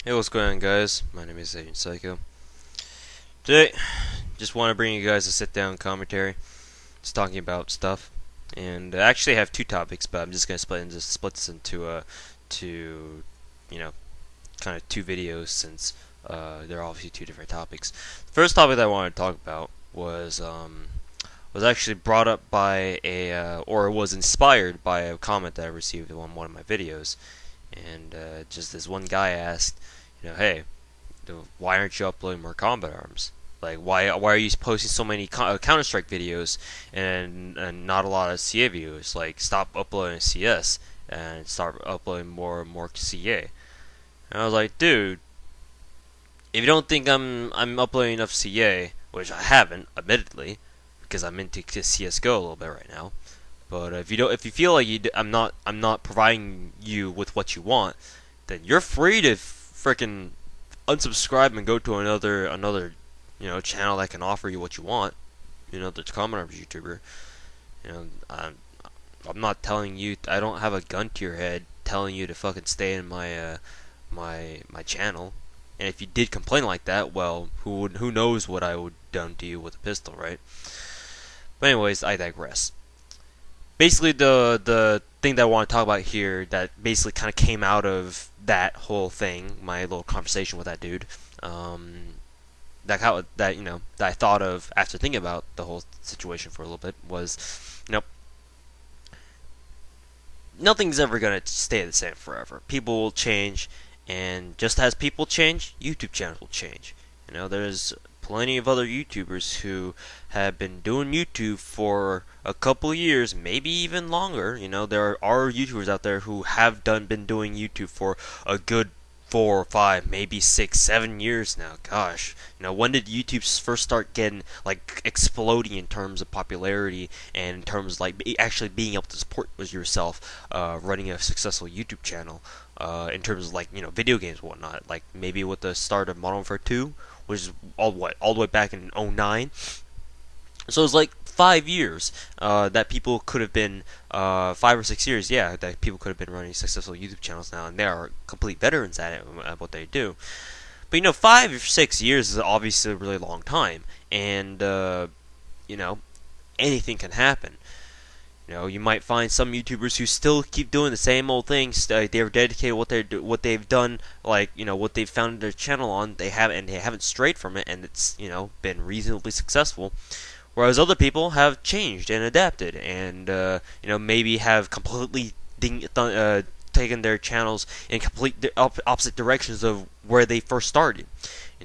Hey, what's going on, guys? My name is Agent Psycho. Today, just want to bring you guys a sit-down commentary. Just talking about stuff, and I actually have two topics, but I'm just gonna split this into two, you know, kind of two videos since they're obviously two different topics. The first topic that I wanted to talk about was actually brought up by or was inspired by a comment that I received on one of my videos, and just this one guy asked, hey, why aren't you uploading more combat arms? Like, why are you posting so many Counter Strike videos and not a lot of CA videos? Like, stop uploading CS and start uploading more CA. And I was like, dude, if you don't think I'm uploading enough CA, which I haven't, admittedly, because I'm into CS:GO a little bit right now. But if you feel like I'm not providing you with what you want, then you're free to frickin' unsubscribe and go to another channel that can offer you what you want. The Common Arms YouTuber. You know, I'm not telling you. I don't have a gun to your head telling you to fucking stay in my channel. And if you did complain like that, well, who knows what I would done to you with a pistol, right? But anyways, I digress. Basically, the thing that I want to talk about here that basically kind of came out of that whole thing, my little conversation with that dude, that I thought of after thinking about the whole situation for a little bit was, you know, nothing's ever gonna stay the same forever. People will change, and just as people change, YouTube channels will change. There's plenty of other YouTubers who have been doing YouTube for a couple of years, maybe even longer. There are YouTubers out there who have been doing YouTube for a good 4, 5, maybe 6, 7 years now. Gosh, when did YouTube first start getting like exploding in terms of popularity and in terms of, like, actually being able to support yourself, running a successful YouTube channel, in terms of, like, video games and whatnot. Like maybe with the start of Modern Warfare 2, which is all the way back in '09. So it's like 5 years that people could have been 5 or 6 years, yeah, that people could have been running successful YouTube channels now, and they are complete veterans at what they do. But 5 or 6 years is obviously a really long time, and you know, anything can happen. You might find some YouTubers who still keep doing the same old things. They're dedicated what they've done, like what they've founded their channel on. They haven't strayed from it, and it's been reasonably successful. Whereas other people have changed and adapted, and maybe have completely taken their channels in opposite directions of where they first started.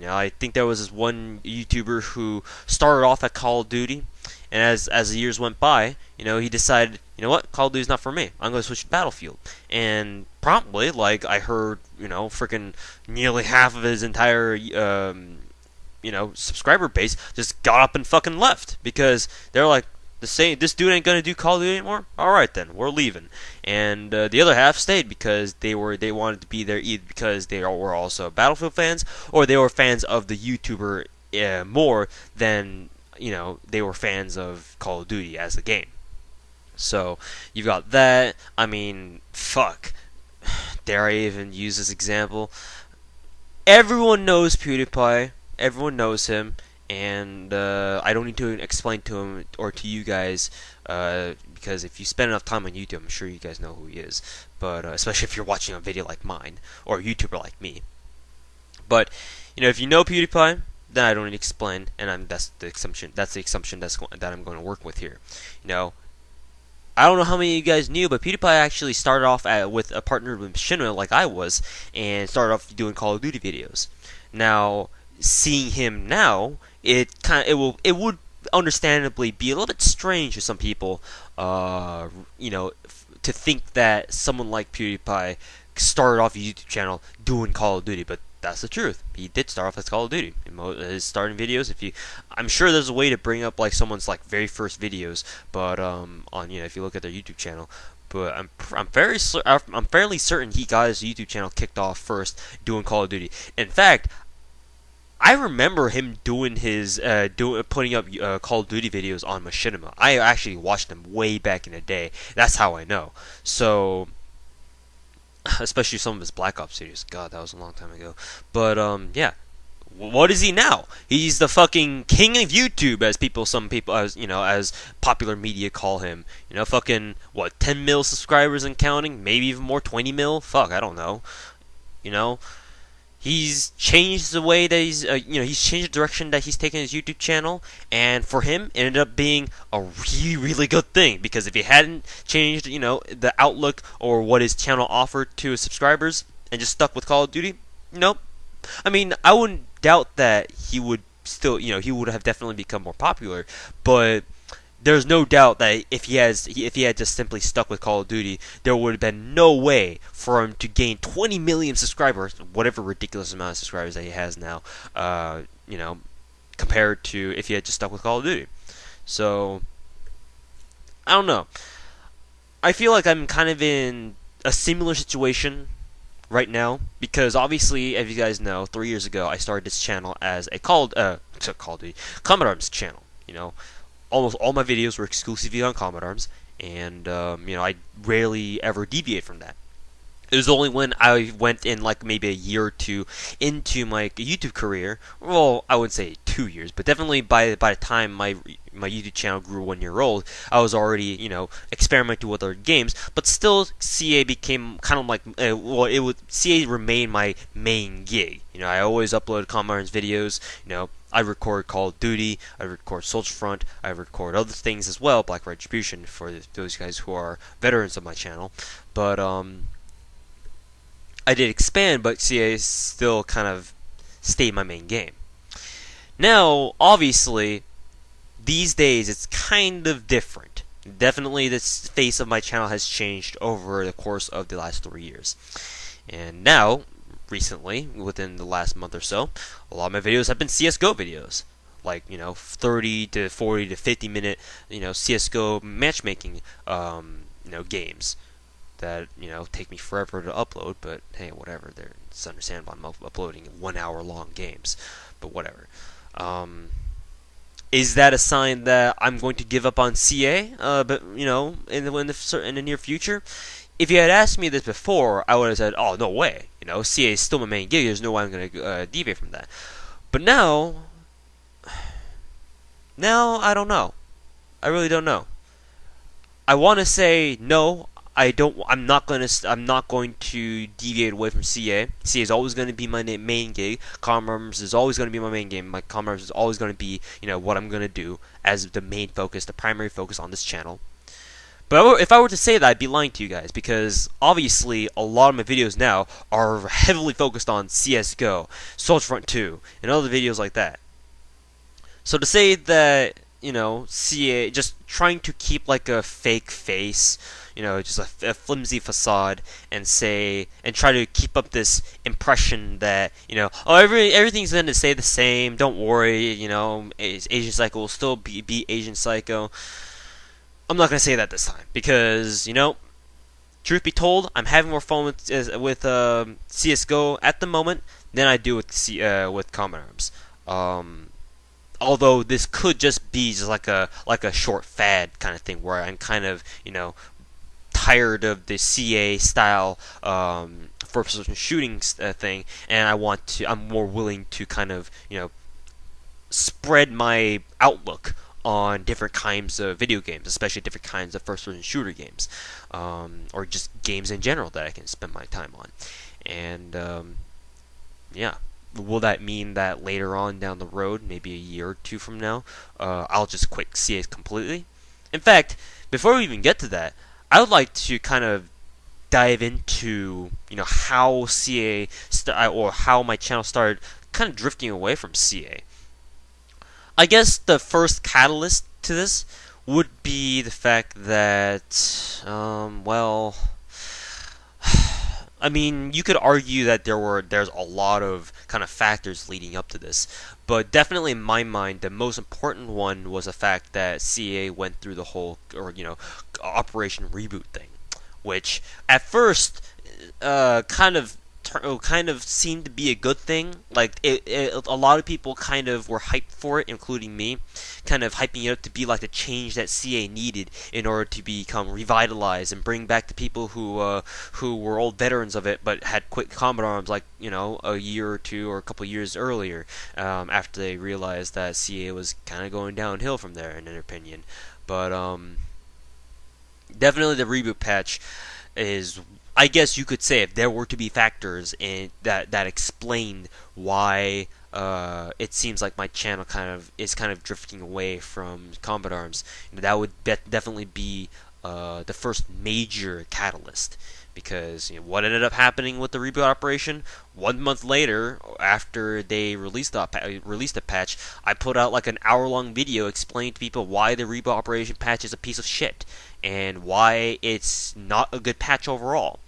I think there was this one YouTuber who started off at Call of Duty, and as the years went by, he decided, what, Call of Duty's not for me. I'm going to switch to Battlefield. And promptly, like, I heard, freaking nearly half of his entire subscriber base just got up and fucking left because they're like, this dude ain't gonna do Call of Duty anymore. All right, then we're leaving. And the other half stayed because they wanted to be there either because they were also Battlefield fans or they were fans of the YouTuber more than they were fans of Call of Duty as a game. So you've got that. I mean, fuck. Dare I even use this example? Everyone knows PewDiePie. Everyone knows him, and I don't need to explain to him or to you guys, because if you spend enough time on YouTube, I'm sure you guys know who he is. But especially if you're watching a video like mine or a YouTuber like me. But if you know PewDiePie, then I don't need to explain, and that's the assumption. That I'm going to work with here. I don't know how many of you guys knew, but PewDiePie actually started off with a partner with Machinima, like I was, and started off doing Call of Duty videos. Now, seeing him now, it would understandably be a little bit strange to some people, to think that someone like PewDiePie started off a YouTube channel doing Call of Duty, but that's the truth. He did start off as Call of Duty. His starting videos, I'm sure there's a way to bring up like someone's like very first videos, but if you look at their YouTube channel. But I'm fairly certain he got his YouTube channel kicked off first doing Call of Duty. In fact, I remember him doing putting up Call of Duty videos on Machinima. I actually watched them way back in the day. That's how I know. So especially some of his Black Ops videos. God, that was a long time ago. But yeah. What is he now? He's the fucking king of YouTube, as some people, as as popular media call him. Fucking what, 10 mil subscribers and counting, maybe even more, 20 mil. Fuck, I don't know. You know, he's changed the way that he's changed the direction that he's taken his YouTube channel, and for him, it ended up being a really, really good thing, because if he hadn't changed, the outlook or what his channel offered to his subscribers and just stuck with Call of Duty, nope. I mean, I wouldn't doubt that he would still, he would have definitely become more popular, but there's no doubt that if he had just simply stuck with Call of Duty, there would have been no way for him to gain 20 million subscribers, whatever ridiculous amount of subscribers that he has now, compared to if he had just stuck with Call of Duty. So, I don't know. I feel like I'm kind of in a similar situation right now, because obviously, as you guys know, 3 years ago I started this channel as a Call of Duty Combat Arms channel. Almost all my videos were exclusively on Combat Arms, and I rarely ever deviate from that. It was only when I went in like maybe a year or two into my YouTube career. Well, I wouldn't say 2 years, but definitely by the time my YouTube channel grew 1 year old, I was already experimenting with other games. But still, CA became kind of like CA remained my main gig. I always upload Combat Arms videos. I record Call of Duty, I record Soldier Front, I record other things as well, Black Retribution, for those guys who are veterans of my channel. But I did expand, but CA still kind of stayed my main game. Now, obviously, these days it's kind of different. Definitely the face of my channel has changed over the course of the last 3 years. And now, recently, within the last month or so, a lot of my videos have been CSGO videos. Like, 30 to 40 to 50 minute, CSGO matchmaking, games that take me forever to upload, but hey, whatever. It's understandable. I'm uploading 1 hour long games, but whatever. Is that a sign that I'm going to give up on CA? But in the near future, if you had asked me this before, I would have said, "Oh, no way! CA is still my main gig. There's no way I'm going to deviate from that." But now I don't know. I really don't know. I want to say no. I'm not going to deviate away from CA. CA is always going to be my main gig. Combat Arms is always going to be my main game. My Combat Arms is always going to be, what I'm going to do as the main focus, the primary focus on this channel. But if I were to say that, I'd be lying to you guys, because obviously a lot of my videos now are heavily focused on CSGO, Soldier Front 2, and other videos like that. So to say that, CA, just trying to keep like a fake face, just a flimsy facade, and try to keep up this impression that, everything's going to stay the same, don't worry, Asian Psycho will still be Asian Psycho. I'm not going to say that this time, because, truth be told, I'm having more fun with CSGO at the moment than I do with Combat Arms. Although this could just be just like a short fad kind of thing, where I'm kind of tired of the CA style first-person shooting thing, and I'm more willing to kind of spread my outlook on different kinds of video games, especially different kinds of first-person shooter games, or just games in general that I can spend my time on. And yeah. Will that mean that later on down the road, maybe a year or two from now, I'll just quit CA completely? In fact, before we even get to that, I would like to kind of dive into how CA or how my channel started kind of drifting away from CA. I guess the first catalyst to this would be the fact that, I mean, you could argue that there's a lot of kind of factors leading up to this, but definitely in my mind, the most important one was the fact that CA went through the whole, Operation Reboot thing, which at first kind of kind of seemed to be a good thing. Like a lot of people kind of were hyped for it, including me, kind of hyping it up to be like the change that CA needed in order to become revitalized and bring back the people who were old veterans of it but had quit Combat Arms like a year or two or a couple years earlier, after they realized that CA was kind of going downhill from there in their opinion. But definitely the reboot patch is, I guess you could say, if there were to be factors in that explained why it seems like my channel is kind of drifting away from Combat Arms, that would definitely be the first major catalyst. Because what ended up happening with the reboot operation, 1 month later, after they released the patch, I put out like an hour-long video explaining to people why the reboot operation patch is a piece of shit and why it's not a good patch overall.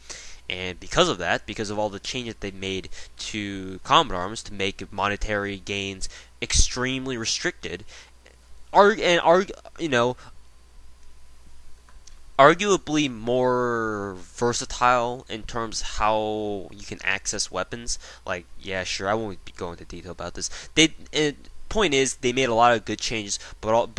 And because of that, because of all the changes they made to Combat Arms to make monetary gains extremely restricted, arguably more versatile in terms of how you can access weapons. Like, yeah, sure, I won't be going into detail about this. Point is, they made a lot of good changes, but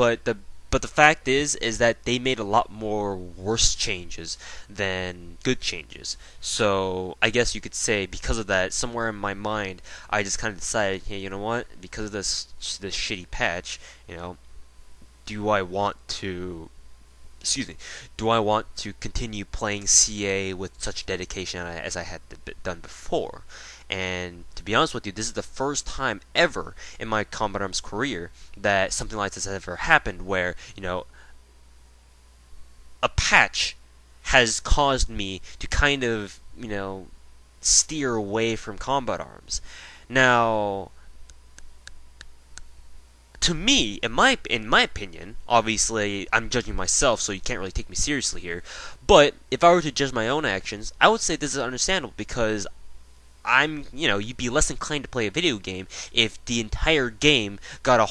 the fact is that they made a lot more worse changes than good changes. So I guess you could say, because of that, somewhere in my mind, I just kind of decided, hey, you know what? Because of this shitty patch, do I want to do I want to continue playing CA with such dedication as I had done before? And to be honest with you, this is the first time ever in my Combat Arms career that something like this has ever happened, where a patch has caused me to kind of steer away from Combat Arms. Now, to me, in my opinion, obviously I'm judging myself, so you can't really take me seriously here. But if I were to judge my own actions, I would say this is understandable, because you'd be less inclined to play a video game if the entire game got a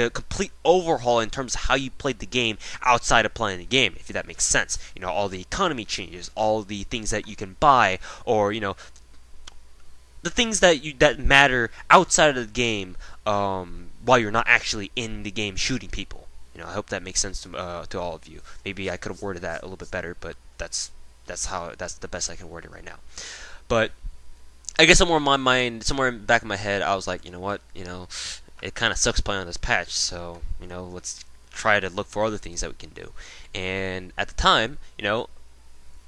complete overhaul in terms of how you played the game outside of playing the game, if that makes sense. All the economy changes, all the things that you can buy, or the things that matter outside of the game, while you're not actually in the game shooting people. I hope that makes sense to all of you. Maybe I could have worded that a little bit better, but that's the best I can word it right now. But I guess somewhere in my mind, somewhere in the back of my head, I was like, you know what, it kind of sucks playing on this patch, so let's try to look for other things that we can do. And at the time,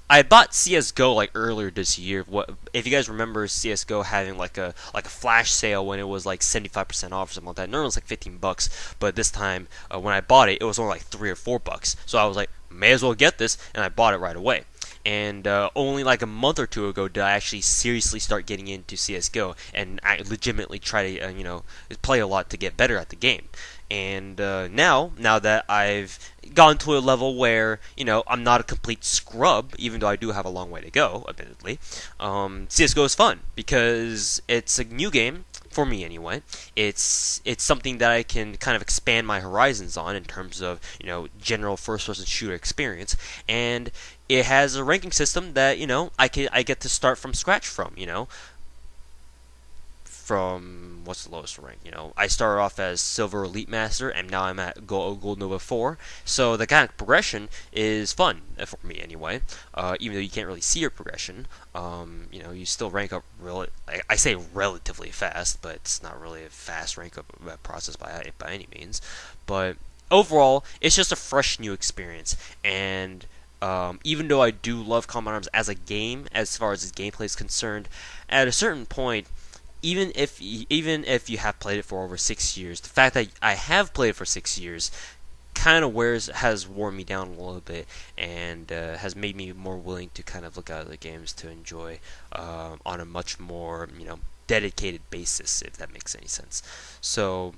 I bought CS:GO like earlier this year. If you guys remember CS:GO having like a flash sale when it was like 75% off or something like that. Normally it was like $15, but this time when I bought it, it was only like $3 or $4. So I was like, may as well get this, and I bought it right away. And only like a month or two ago did I actually seriously start getting into CS:GO, and I legitimately try to play a lot to get better at the game. And now that I've gone to a level where I'm not a complete scrub, even though I do have a long way to go, admittedly, CS:GO is fun because it's a new game for me anyway. It's something that I can kind of expand my horizons on in terms of general first-person shooter experience, and it has a ranking system that I get to start from scratch from. From what's the lowest rank? I started off as Silver Elite Master, and now I'm at Gold Nova 4. So the kind of progression is fun for me anyway. Even though you can't really see your progression, you still rank up. I say relatively fast, but it's not really a fast rank up process by any means. But overall, it's just a fresh new experience, and even though I do love Combat Arms as a game, as far as its gameplay is concerned, at a certain point, even if you have played it for over 6 years, the fact that I have played it for 6 years kind of has worn me down a little bit, and has made me more willing to kind of look at other games to enjoy on a much more dedicated basis, if that makes any sense. So,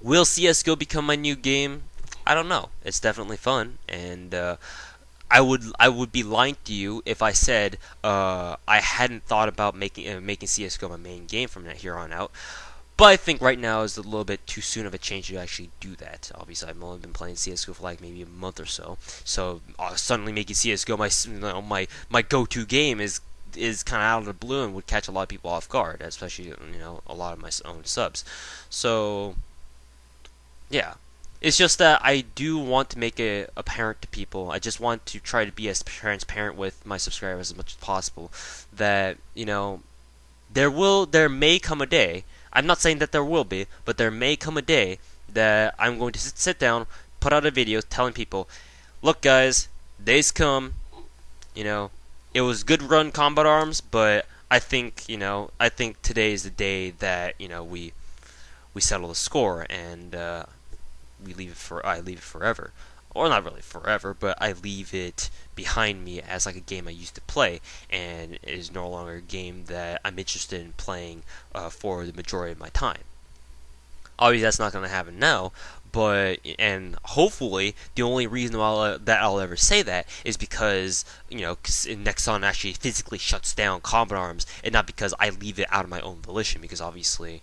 will CS:GO become my new game? I don't know. It's definitely fun, and I would be lying to you if I said I hadn't thought about making CS:GO my main game from here on out. But I think right now is a little bit too soon of a change to actually do that. Obviously, I've only been playing CS:GO for like maybe a month or so. So suddenly making CS:GO my go-to game is is kind of out of the blue and would catch a lot of people off guard, especially a lot of my own subs. So yeah, it's just that I do want to make it apparent to people. I just want to try to be as transparent with my subscribers as much as possible. That there may come a day. I'm not saying that there will be, but there may come a day that I'm going to sit down, put out a video telling people, look guys, days come, it was good run Combat Arms, but I think today is the day that we settle the score, and I leave it forever, or not really forever, but I leave it behind me as like a game I used to play, and it is no longer a game that I'm interested in playing for the majority of my time. Obviously, that's not going to happen now, and hopefully the only reason that I'll ever say that is because Nexon actually physically shuts down Combat Arms, and not because I leave it out of my own volition. Because obviously,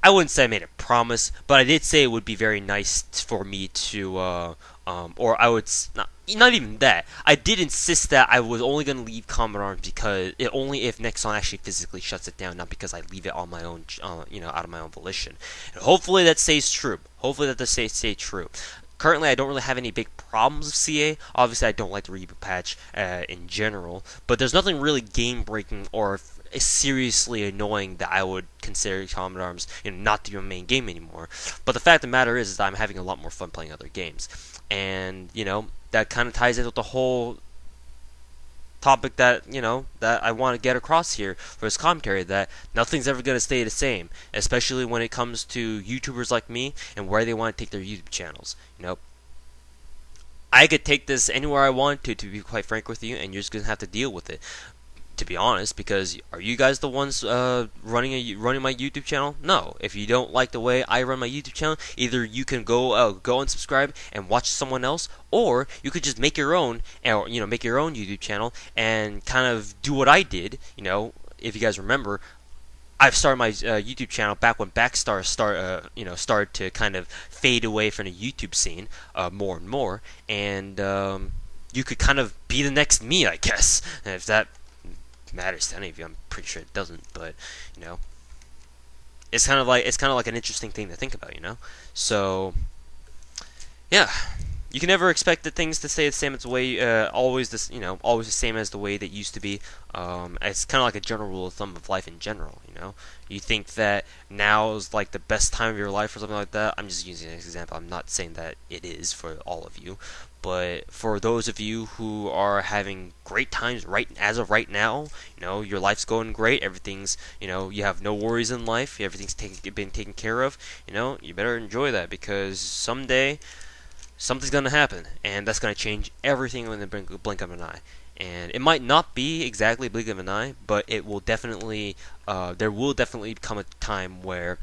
I wouldn't say I made a promise, but I did say it would be very nice for me to, or I would not even that. I did insist that I was only going to leave Combat Arms because only if Nexon actually physically shuts it down, not because I leave it on my own, out of my own volition. And hopefully that stays true. Hopefully that does stay true. Currently, I don't really have any big problems with CA. Obviously, I don't like the reboot patch in general, but there's nothing really game-breaking or seriously annoying that I would consider Combat Arms not to be my main game anymore. But the fact of the matter is that I'm having a lot more fun playing other games, and that kind of ties in with the whole topic that that I want to get across here for this commentary, that nothing's ever going to stay the same, especially when it comes to YouTubers like me and where they want to take their YouTube channels. I could take this anywhere I want to be quite frank with you, and you're just going to have to deal with it, to be honest, because are you guys the ones running my YouTube channel? No. If you don't like the way I run my YouTube channel, either you can go and subscribe and watch someone else, or you could just make your own, or make your own YouTube channel and kind of do what I did. If you guys remember, I've started my YouTube channel back when Backstar started to kind of fade away from the YouTube scene more and more, and you could kind of be the next me, I guess, if that matters to any of you. I'm pretty sure it doesn't, but it's kind of like an interesting thing to think about, So yeah, you can never expect the things to stay the same as the way always the same as the way that used to be. It's kind of like a general rule of thumb of life in general. You think that now is like the best time of your life or something like that. I'm just using an example. I'm not saying that it is for all of you, but for those of you who are having great times as of right now, your life's going great. Everything's you have no worries in life. Everything's been taken care of. You better enjoy that, because someday something's gonna happen, and that's gonna change everything in the blink of an eye. And it might not be exactly a blink of an eye, but it will definitely, there will definitely come a time where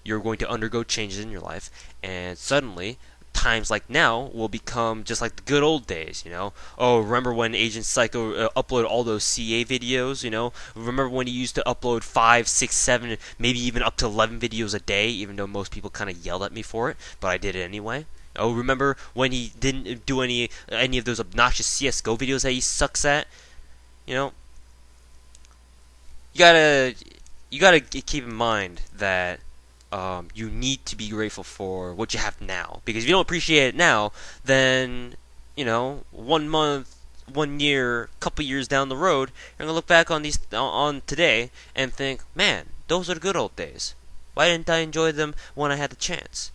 you're going to undergo changes in your life, and suddenly times like now will become just like the good old days. Oh, remember when Agent Psycho uploaded all those CA videos? Remember when he used to upload 5, 6, 7, maybe even up to 11 videos a day, even though most people kind of yelled at me for it, but I did it anyway. Oh, remember when he didn't do any of those obnoxious CS:GO videos that he sucks at? You gotta keep in mind that you need to be grateful for what you have now, because if you don't appreciate it now, then 1 month, 1 year, couple years down the road, you're gonna look back on today and think, man, those are the good old days. Why didn't I enjoy them when I had the chance?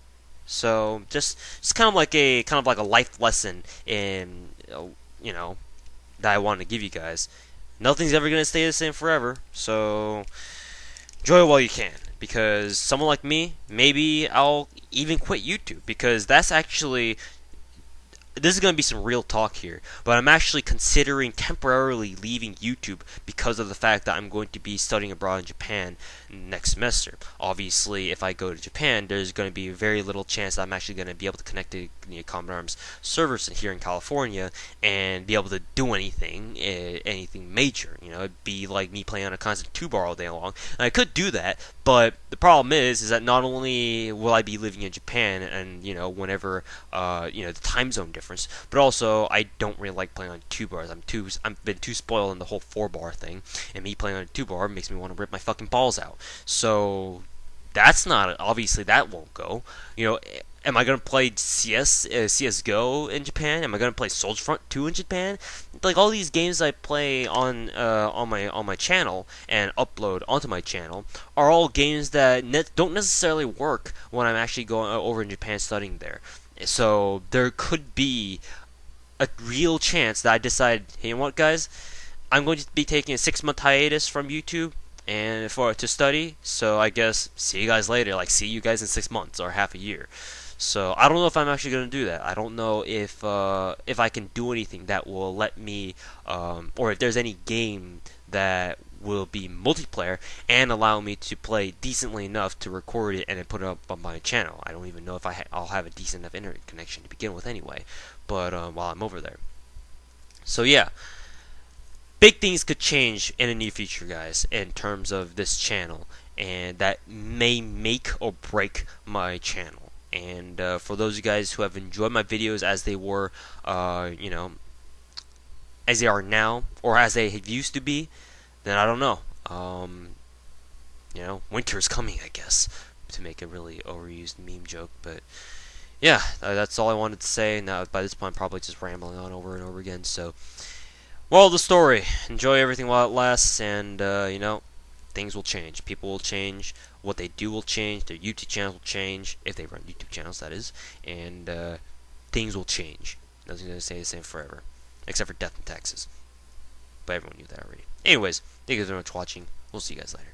So just kind of like a life lesson in that I want to give you guys. Nothing's ever gonna stay the same forever, so enjoy it while you can. Because someone like me, maybe I'll even quit YouTube, because that's actually, this is going to be some real talk here, but I'm actually considering temporarily leaving YouTube because of the fact that I'm going to be studying abroad in Japan next semester. Obviously, if I go to Japan, there's going to be very little chance that I'm actually going to be able to connect to Combat Arms servers here in California and be able to do anything major. it'd be like me playing on a constant 2-bar all day long. And I could do that, but the problem is that not only will I be living in Japan, and whenever the time zone difference, but also I don't really like playing on 2 bars. I've been too spoiled in the whole 4-bar thing, and me playing on a 2-bar makes me want to rip my fucking balls out. So that's not obviously that won't go. Am I gonna play CS:GO in Japan? Am I gonna play Soldier Front 2 in Japan? Like all these games I play on my channel and upload onto my channel are all games that don't necessarily work when I'm actually going over in Japan studying there. So there could be a real chance that I decide, hey, you know what, guys? I'm going to be taking a 6-month hiatus from YouTube and to study. So I guess see you guys later. Like see you guys in 6 months or half a year. So I don't know if I'm actually going to do that. I don't know if I can do anything that will let me, or if there's any game that will be multiplayer and allow me to play decently enough to record it and then put it up on my channel. I don't even know if I'll have a decent enough internet connection to begin with anyway. But while I'm over there, so yeah. Big things could change in the near future, guys, in terms of this channel, and that may make or break my channel. And for those of you guys who have enjoyed my videos as they were, as they are now, or as they have used to be, then I don't know. Winter is coming, I guess, to make a really overused meme joke. But yeah, that's all I wanted to say. Now, by this point, I'm probably just rambling on over and over again. So. Well, the story. Enjoy everything while it lasts, and, things will change. People will change. What they do will change. Their YouTube channels will change, if they run YouTube channels, that is. And, things will change. Nothing's going to stay the same forever. Except for death and taxes. But everyone knew that already. Anyways, thank you guys very much for watching. We'll see you guys later.